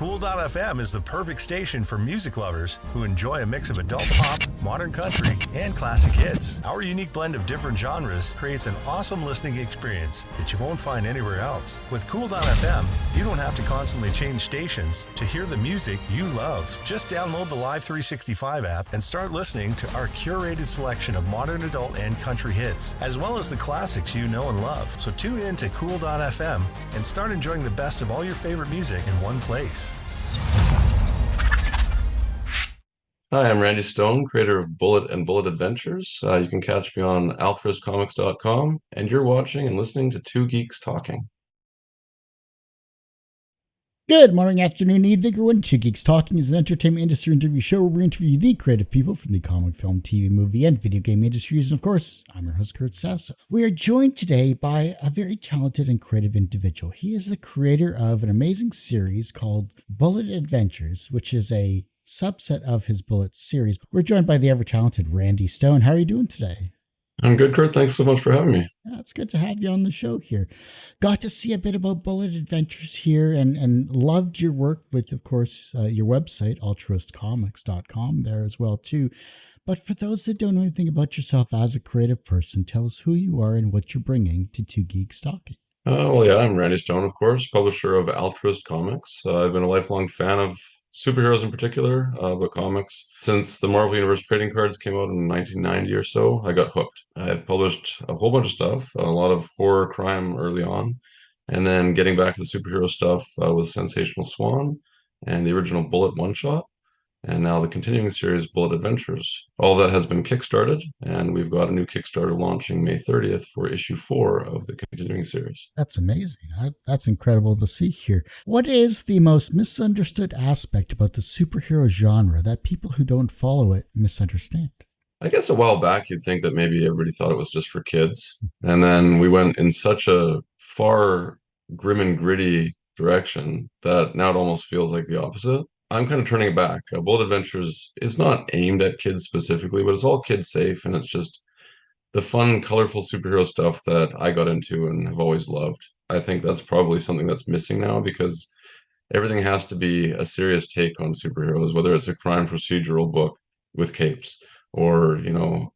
Cool.fm is the perfect station for music lovers who enjoy a mix of adult pop, modern country, and classic hits. Our unique blend of different genres creates an awesome listening experience that you won't find anywhere else. With Cool.fm, you don't have to constantly change stations to hear the music you love. Just download the Live 365 app and start listening to our curated selection of modern adult and country hits, as well as the classics you know and love. So tune in to Cool.fm and start enjoying the best of all your favorite music in one place. Hi, I'm Randy Stone, creator of Bullet and Bullet Adventures. You can catch me on altrustcomics.com, and you're watching and listening to Two Geeks Talking. Good morning, afternoon, evening, everyone. Two Geeks Talking is an entertainment industry interview show where we interview the creative people from the comic, film, TV, movie, and video game industries. And of course, I'm your host, Kurt Sasso. We are joined today by a very talented and creative individual. He is the creator of an amazing series called Bullet Adventures, which is a subset of his Bullet series. We're joined by the ever-talented Randy Stone. How are you doing today? I'm good, Kurt. Thanks so much for having me. Yeah, it's good to have you on the show here. Got to see a bit about Bullet Adventures here and loved your work with, of course, your website, altruistcomics.com there as well, too. But for those that don't know anything about yourself as a creative person, tell us who you are and what you're bringing to Two Geeks Talking. I'm Randy Stone, of course, publisher of Altruist Comics. I've been a lifelong fan of superheroes in particular, but comics. Since the Marvel Universe trading cards came out in 1990 or so, I got hooked. I've published a whole bunch of stuff, a lot of horror crime early on, and then getting back to the superhero stuff with Sensational Swan and the original Bullet one-shot, and now the continuing series Bullet Adventures. All of that has been kickstarted, and we've got a new Kickstarter launching May 30th for issue 4 of the continuing series. That's amazing. That's incredible to see here. What is the most misunderstood aspect about the superhero genre that people who don't follow it misunderstand? I guess a while back you'd think that maybe everybody thought it was just for kids, and then we went in such a far grim and gritty direction that now it almost feels like the opposite. I'm kind of turning it back. Bullet Adventures is not aimed at kids specifically, but it's all kid safe, and it's just the fun, colorful superhero stuff that I got into and have always loved. I think that's probably something that's missing now because everything has to be a serious take on superheroes, whether it's a crime procedural book with capes or,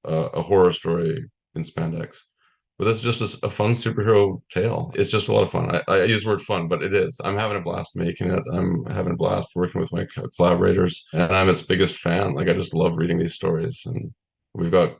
a horror story in spandex. But that's just a fun superhero tale. It's just a lot of fun. I use the word fun, but it is. I'm having a blast making it. I'm having a blast working with my collaborators, and I'm its biggest fan. Like, I just love reading these stories, and we've got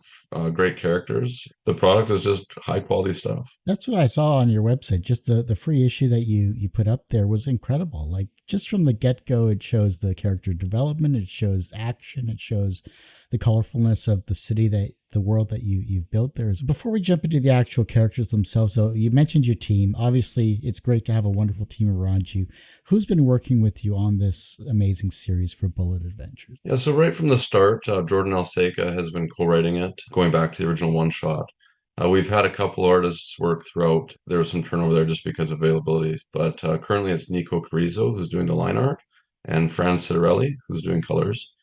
great characters. The product is just high quality stuff. That's what I saw on your website. Just the free issue that you put up there was incredible. Like, just from the get-go, it shows the character development, it shows action, it shows the colorfulness of the city, the world that you've built there. Before we jump into the actual characters themselves, though, you mentioned your team. Obviously, it's great to have a wonderful team around you. Who's been working with you on this amazing series for Bullet Adventures? Yeah, so right from the start, Jordan Alseca has been co-writing it, going back to the original one-shot. We've had a couple artists work throughout. There was some turnover there just because of availability, but currently it's Nico Carrizo, who's doing the line art, and Fran Citarelli, who's doing colors.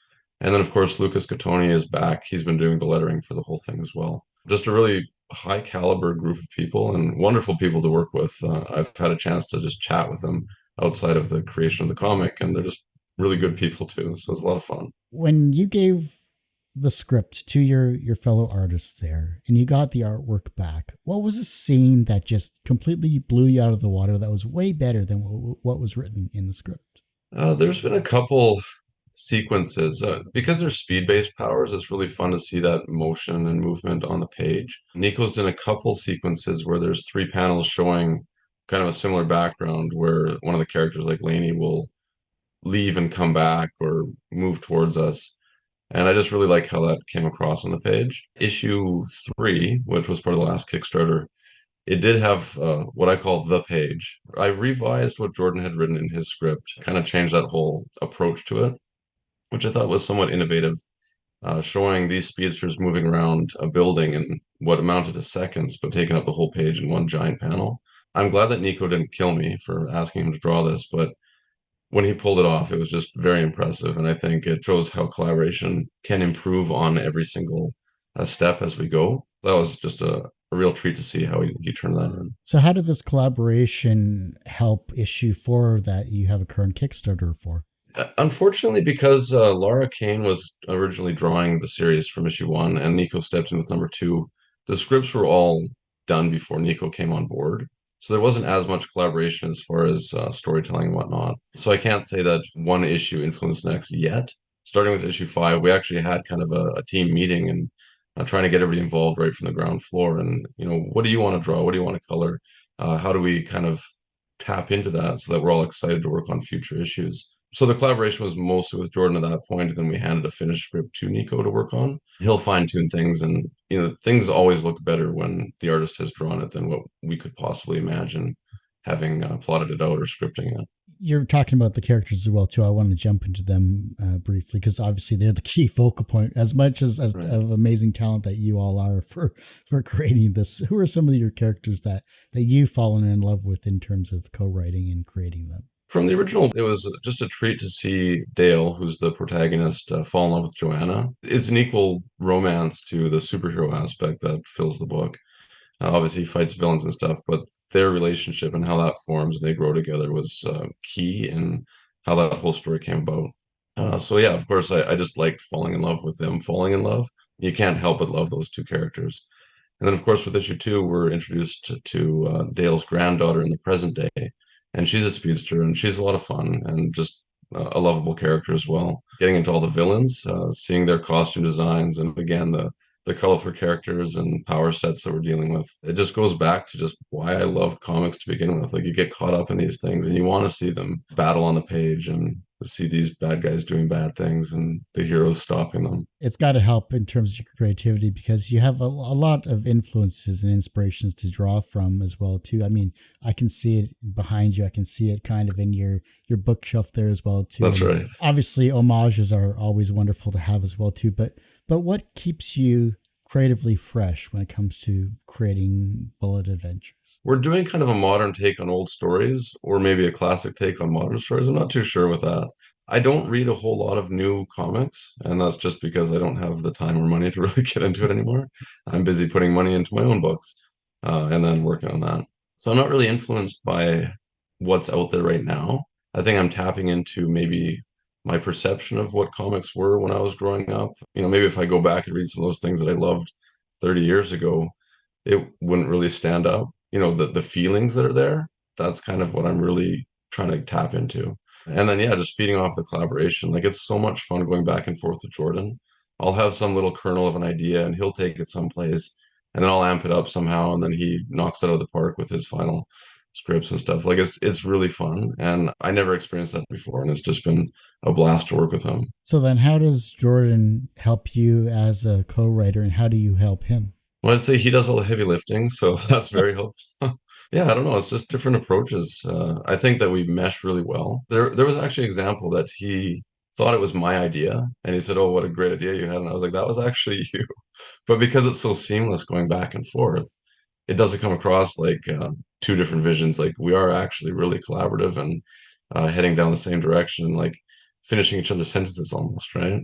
And then, of course, Lucas Catoni is back. He's been doing the lettering for the whole thing as well. Just a really high caliber group of people and wonderful people to work with. I've had a chance to just chat with them outside of the creation of the comic, and they're just really good people too. So it's a lot of fun. When you gave the script to your fellow artists there and you got the artwork back, what was a scene that just completely blew you out of the water that was way better than what was written in the script? There's been a couple sequences because they're speed-based powers. It's really fun to see that motion and movement on the page. Nico's done a couple sequences where there's 3 panels showing kind of a similar background where one of the characters, like Lainey, will leave and come back or move towards us. And I just really like how that came across on the page. Issue 3, which was part of the last Kickstarter, it did have what I call the page. I revised what Jordan had written in his script, kind of changed that whole approach to it, which I thought was somewhat innovative, showing these speedsters moving around a building in what amounted to seconds, but taking up the whole page in one giant panel. I'm glad that Nico didn't kill me for asking him to draw this, but when he pulled it off, it was just very impressive. And I think it shows how collaboration can improve on every single step as we go. That was just a a real treat to see how he turned that in. So how did this collaboration help issue 4 that you have a current Kickstarter for? Unfortunately, because Laura Kane was originally drawing the series from issue 1 and Nico stepped in with number 2, the scripts were all done before Nico came on board. So there wasn't as much collaboration as far as storytelling and whatnot. So I can't say that one issue influenced next yet. Starting with issue 5, we actually had kind of a team meeting and trying to get everybody involved right from the ground floor. And, what do you want to draw? What do you want to color? How do we kind of tap into that so that we're all excited to work on future issues? So the collaboration was mostly with Jordan at that point, and then we handed a finished script to Nico to work on. He'll fine tune things, and things always look better when the artist has drawn it than what we could possibly imagine having plotted it out or scripting it. You're talking about the characters as well too. I want to jump into them briefly because obviously they're the key focal point. As much as Right. of amazing talent that you all are for creating this, who are some of your characters that you've fallen in love with in terms of co-writing and creating them? From the original, it was just a treat to see Dale, who's the protagonist, fall in love with Joanna. It's an equal romance to the superhero aspect that fills the book. Obviously, he fights villains and stuff, but their relationship and how that forms and they grow together was key in how that whole story came about. So yeah, of course, I just liked falling in love with them falling in love. You can't help but love those two characters. And then, of course, with issue 2, we're introduced to Dale's granddaughter in the present day, and she's a speedster, and she's a lot of fun and just a lovable character as well. Getting into all the villains, seeing their costume designs, and again the colorful characters and power sets that we're dealing with. It just goes back to just why I love comics to begin with. Like, you get caught up in these things and you want to see them battle on the page and see these bad guys doing bad things and the heroes stopping them. It's got to help in terms of your creativity because you have a lot of influences and inspirations to draw from as well too. I mean, I can see it behind you. I can see it kind of in your bookshelf there as well too. That's And right. obviously, homages are always wonderful to have as well too. But what keeps you creatively fresh when it comes to creating bullet adventures? We're doing kind of a modern take on old stories, or maybe a classic take on modern stories. I'm not too sure with that. I don't read a whole lot of new comics, and that's just because I don't have the time or money to really get into it anymore. I'm busy putting money into my own books, and then working on that. So I'm not really influenced by what's out there right now. I think I'm tapping into maybe my perception of what comics were when I was growing up. Maybe if I go back and read some of those things that I loved 30 years ago, it wouldn't really stand up. The feelings that are there, that's kind of what I'm really trying to tap into. And then, yeah, just feeding off the collaboration. Like, it's so much fun going back and forth with Jordan. I'll have some little kernel of an idea and he'll take it someplace and then I'll amp it up somehow and then he knocks it out of the park with his final scripts and stuff. Like, it's really fun and I never experienced that before, and it's just been a blast to work with him. So then how does Jordan help you as a co-writer and how do you help him? Well, I'd say he does all the heavy lifting, so that's very helpful. Yeah, I don't know. It's just different approaches. I think that we mesh really well. There was actually an example that he thought it was my idea, and he said, "Oh, what a great idea you had!" And I was like, "That was actually you." But because it's so seamless going back and forth, it doesn't come across like two different visions. Like, we are actually really collaborative and heading down the same direction, like finishing each other's sentences almost, right?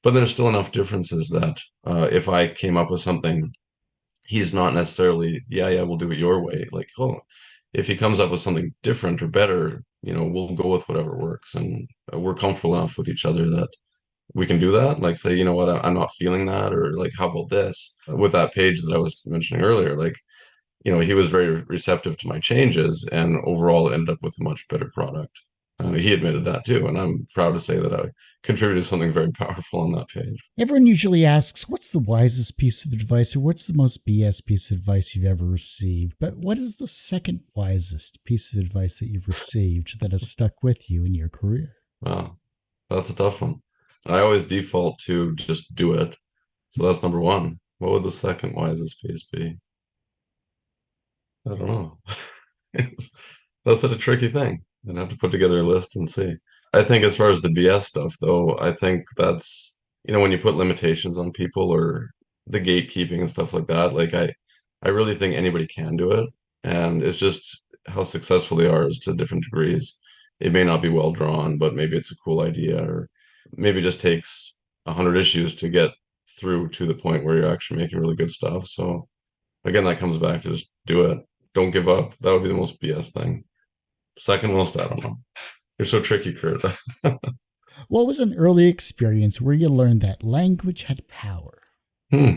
But there's still enough differences that if I came up with something, he's not necessarily, yeah, we'll do it your way. Like, oh, if he comes up with something different or better, we'll go with whatever works. And we're comfortable enough with each other that we can do that. Like, say, you know what, I'm not feeling that, or like, how about this? With that page that I was mentioning earlier, like, he was very receptive to my changes and overall ended up with a much better product. He admitted that too, and I'm proud to say that I contributed something very powerful on that page. Everyone usually asks, what's the wisest piece of advice or what's the most BS piece of advice you've ever received? But what is the second wisest piece of advice that you've received that has stuck with you in your career? Wow, that's a tough one. I always default to just do it. So that's number one. What would the second wisest piece be? I don't know. That's such a tricky thing. I'd have to put together a list and see. I think as far as the BS stuff, though, I think that's, when you put limitations on people or the gatekeeping and stuff like that, like I really think anybody can do it. And it's just how successful they are is to different degrees. It may not be well drawn, but maybe it's a cool idea, or maybe it just takes 100 issues to get through to the point where you're actually making really good stuff. So again, that comes back to just do it. Don't give up. That would be the most BS thing. Second most, I don't know. You're so tricky, Kurt. What was an early experience where you learned that language had power? Hmm.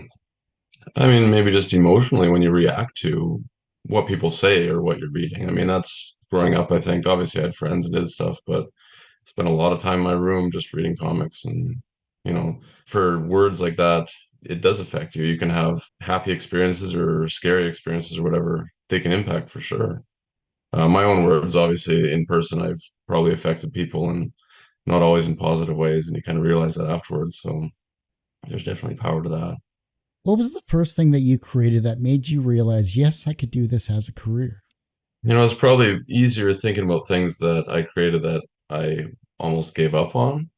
I mean, maybe just emotionally when you react to what people say or what you're reading. I mean, that's growing up, I think. Obviously, I had friends and did stuff, but spent a lot of time in my room just reading comics. And, for words like that, it does affect you. You can have happy experiences or scary experiences or whatever. They can impact for sure. My own words, obviously, in person, I've probably affected people and not always in positive ways. And you kind of realize that afterwards. So there's definitely power to that. What was the first thing that you created that made you realize, yes, I could do this as a career? It's probably easier thinking about things that I created that I almost gave up on.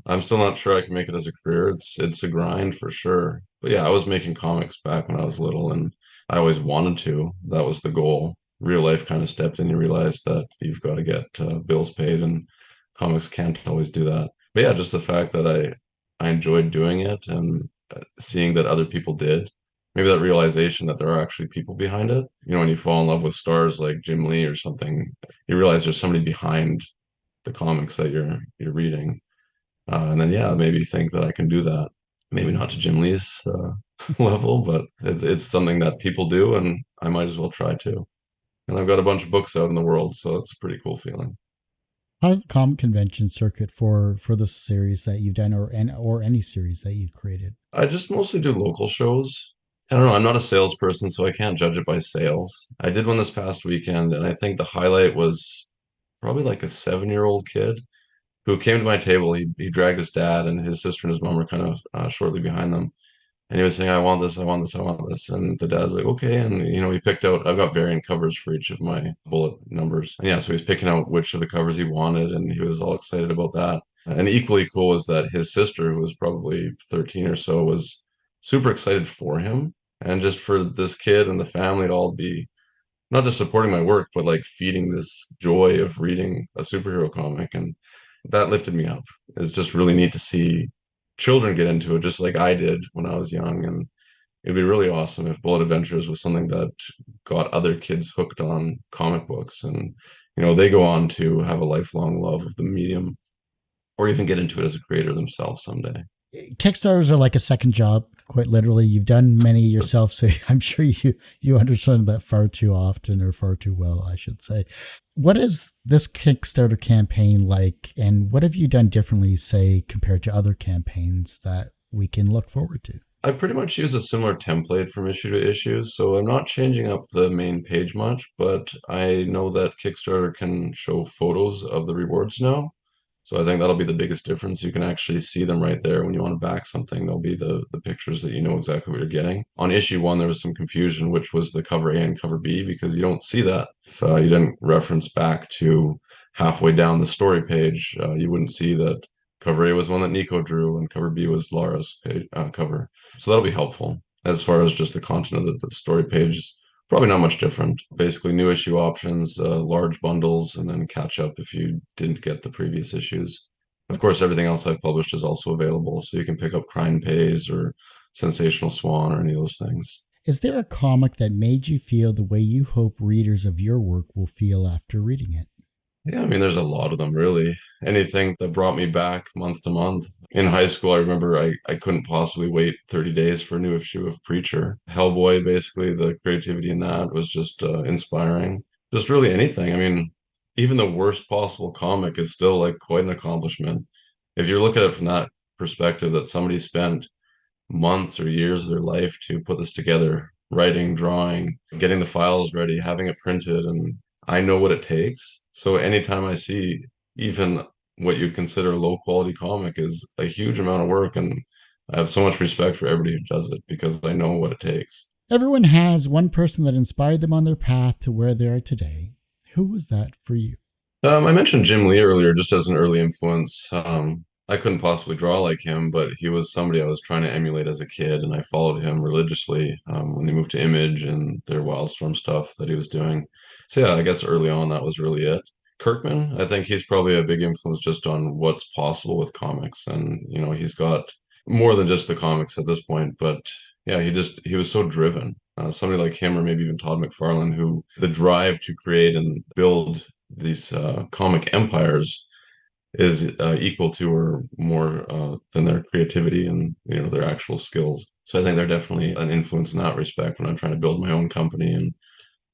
I'm still not sure I can make it as a career. It's a grind for sure. But yeah, I was making comics back when I was little and I always wanted to. That was the goal. Real life kind of stepped in. You realize that you've got to get bills paid and comics can't always do that. But yeah, just the fact that I enjoyed doing it and seeing that other people did, maybe that realization that there are actually people behind it. When you fall in love with stars like Jim Lee or something, you realize there's somebody behind the comics that you're reading. And then yeah, maybe think that I can do that. Maybe not to Jim Lee's level, but it's something that people do, and I might as well try to. And I've got a bunch of books out in the world, so it's a pretty cool feeling. How's the comic convention circuit for the series that you've done, or any series that you've created? I just mostly do local shows. I don't know. I'm not a salesperson, so I can't judge it by sales. I did one this past weekend, and I think the highlight was probably like a 7-year-old kid who came to my table. He dragged his dad, and his sister and his mom were kind of shortly behind them. And he was saying, I want this, I want this, I want this. And the dad's like, okay. And, he picked out, I've got variant covers for each of my bullet numbers. And yeah, so he's picking out which of the covers he wanted. And he was all excited about that. And equally cool was that his sister, who was probably 13 or so, was super excited for him. And just for this kid and the family to all be not just supporting my work, but like feeding this joy of reading a superhero comic. And that lifted me up. It's just really neat to see children get into it, just like I did when I was young. And it'd be really awesome if Bullet Adventures was something that got other kids hooked on comic books. And, they go on to have a lifelong love of the medium or even get into it as a creator themselves someday. Kickstarters are like a second job, quite literally. You've done many yourself, so I'm sure you understand that far too often, or far too well, I should say. What is this Kickstarter campaign like, and what have you done differently, say, compared to other campaigns that we can look forward to? I pretty much use a similar template from issue to issue, so I'm not changing up the main page much, but I know that Kickstarter can show photos of the rewards now. So I think that'll be the biggest difference. You can actually see them right there when you want to back something. There'll be the pictures that you know exactly what you're getting. On issue 1, there was some confusion, which was the cover A and cover B, because you don't see that. If you didn't reference back to halfway down the story page, you wouldn't see that cover A was one that Nico drew and cover B was Laura's cover. So that'll be helpful. As far as just the content of the story pages, probably not much different. Basically, new issue options, large bundles, and then catch up if you didn't get the previous issues. Of course, everything else I've published is also available, so you can pick up Crime Pays or Sensational Swan or any of those things. Is there a comic that made you feel the way you hope readers of your work will feel after reading it? Yeah, I mean, there's a lot of them, really. Anything that brought me back month to month. In high school, I remember I couldn't possibly wait 30 days for a new issue of Preacher. Hellboy, basically, the creativity in that was just inspiring. Just really anything. I mean, even the worst possible comic is still like quite an accomplishment. If you look at it from that perspective, that somebody spent months or years of their life to put this together, writing, drawing, getting the files ready, having it printed, and I know what it takes. So anytime I see even what you'd consider a low quality comic is a huge amount of work, and I have so much respect for everybody who does it because I know what it takes. Everyone has one person that inspired them on their path to where they are today. Who was that for you? I mentioned Jim Lee earlier just as an early influence. I couldn't possibly draw like him, but he was somebody I was trying to emulate as a kid, and I followed him religiously when they moved to Image and their Wildstorm stuff that he was doing. So yeah, I guess early on that was really it. Kirkman, I think he's probably a big influence just on what's possible with comics, and he's got more than just the comics at this point, but Yeah, he was so driven. Somebody like him, or maybe even Todd McFarlane, who the drive to create and build these comic empires is equal to or more than their creativity and their actual skills. So I think they're definitely an influence in that respect when I'm trying to build my own company and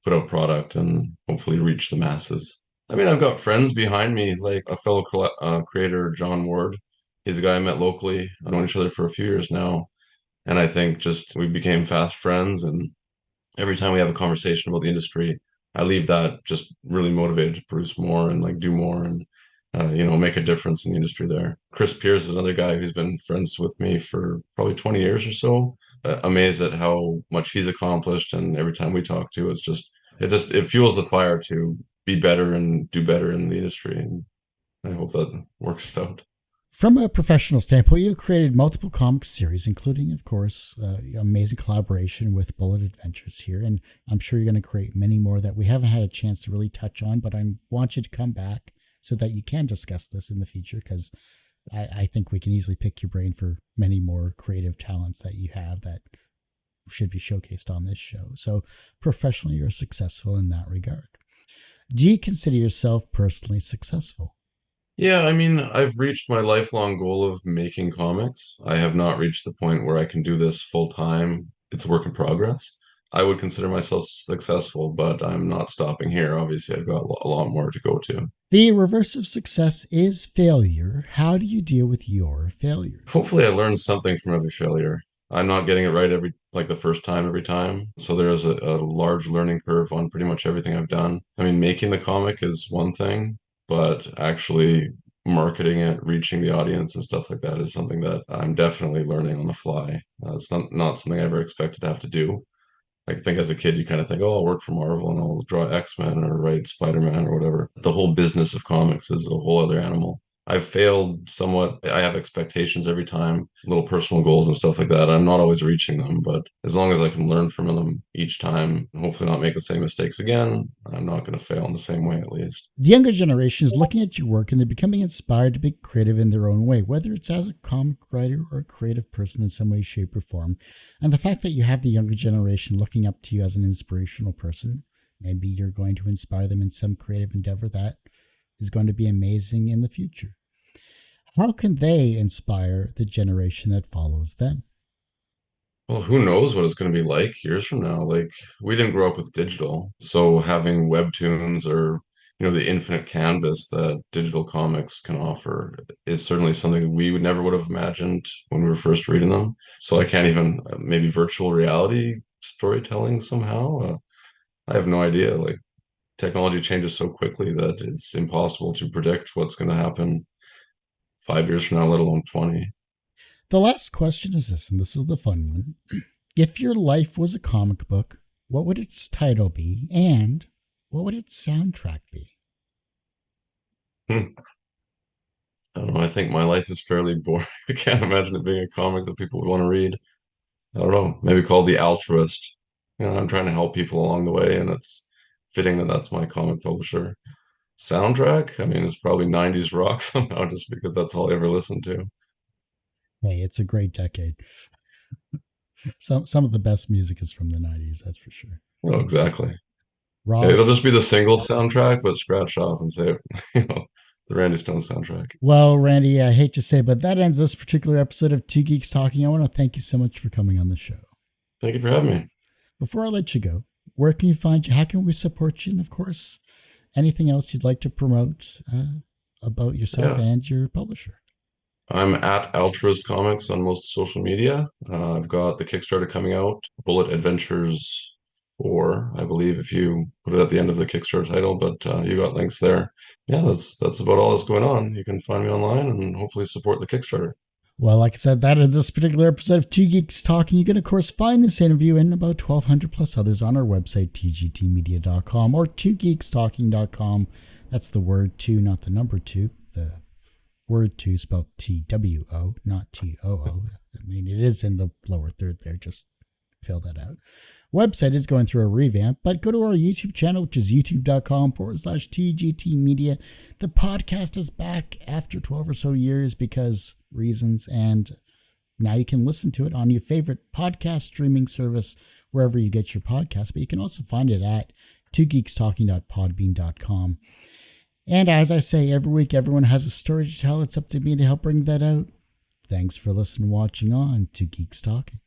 put out product and hopefully reach the masses. I mean, I've got friends behind me, like a fellow creator, John Ward. He's a guy I met locally. I've known each other for a few years now. And I think just we became fast friends. And every time we have a conversation about the industry, I leave that just really motivated to produce more and like do more and make a difference in the industry there. Chris Pierce is another guy who's been friends with me for probably 20 years or so. Amazed at how much he's accomplished, and every time we talk to, it fuels the fire to be better and do better in the industry, and I hope that works out. From a professional standpoint, you created multiple comic series, including, of course, amazing collaboration with Bullet Adventures here. And I'm sure you're going to create many more that we haven't had a chance to really touch on, but I want you to come back so that you can discuss this in the future, because I think we can easily pick your brain for many more creative talents that you have that should be showcased on this show. So professionally, you're successful in that regard. Do you consider yourself personally successful? Yeah, I mean, I've reached my lifelong goal of making comics. I have not reached the point where I can do this full time. It's a work in progress. I would consider myself successful, but I'm not stopping here. Obviously, I've got a lot more to go to. The reverse of success is failure. How do you deal with your failure? Hopefully, I learned something from every failure. I'm not getting it right the first time every time. So there is a large learning curve on pretty much everything I've done. I mean, making the comic is one thing, but actually marketing it, reaching the audience and stuff like that is something that I'm definitely learning on the fly. It's not something I ever expected to have to do. I think as a kid, you kind of think, oh, I'll work for Marvel and I'll draw X-Men or write Spider-Man or whatever. The whole business of comics is a whole other animal. I've failed somewhat. I have expectations every time, little personal goals and stuff like that. I'm not always reaching them, but as long as I can learn from them each time and hopefully not make the same mistakes again, I'm not going to fail in the same way at least. The younger generation is looking at your work and they're becoming inspired to be creative in their own way, whether it's as a comic writer or a creative person in some way, shape, or form. And the fact that you have the younger generation looking up to you as an inspirational person, maybe you're going to inspire them in some creative endeavor that is going to be amazing in the future. How can they inspire the generation that follows them? Well, who knows what it's going to be like years from now? Like, we didn't grow up with digital, so having webtoons or the infinite canvas that digital comics can offer is certainly something we would have imagined when we were first reading them. So I can't even maybe virtual reality storytelling somehow. I have no idea. Like, technology changes so quickly that it's impossible to predict what's going to happen 5 years from now, let alone 20. The last question is this, and this is the fun one. If your life was a comic book, what would its title be, and what would its soundtrack be? I don't know. I think my life is fairly boring. I can't imagine it being a comic that people would want to read. I don't know. Maybe called The Altruist. I'm trying to help people along the way, and it's fitting that that's my comic publisher. Soundtrack? I mean, it's probably 90s rock somehow, just because that's all I ever listened to. Hey, it's a great decade. Some of the best music is from the 90s, that's for sure. Oh, exactly. Rob, Yeah, it'll just be the single soundtrack, but scratched off and say, the Randy Stone soundtrack. Well, Randy, I hate to say, but that ends this particular episode of Two Geeks Talking. I want to thank you so much for coming on the show. Thank you for having me. Before I let you go, where can you find you? How can we support you? And of course, anything else you'd like to promote about yourself and your publisher? I'm at Altruist Comics on most social media. I've got the Kickstarter coming out, Bullet Adventures 4, I believe, if you put it at the end of the Kickstarter title, but you got links there. Yeah, that's about all that's going on. You can find me online and hopefully support the Kickstarter. Well, like I said, that is this particular episode of Two Geeks Talking. You can, of course, find this interview and about 1,200 plus others on our website, tgtmedia.com or twogeekstalking.com. That's the word two, not the number two. The word two spelled T-W-O, not T-O-O. I mean, it is in the lower third there. Just fill that out. Website is going through a revamp, but go to our YouTube channel, which is youtube.com/TGT Media. The podcast is back after 12 or so years because reasons, and Now you can listen to it on your favorite podcast streaming service, wherever you get your podcasts, but you can also find it at twogeekstalking.podbean.com. And as I say every week, everyone has a story to tell. It's up to me to help bring that out. Thanks for listening and watching on to Geeks Talking.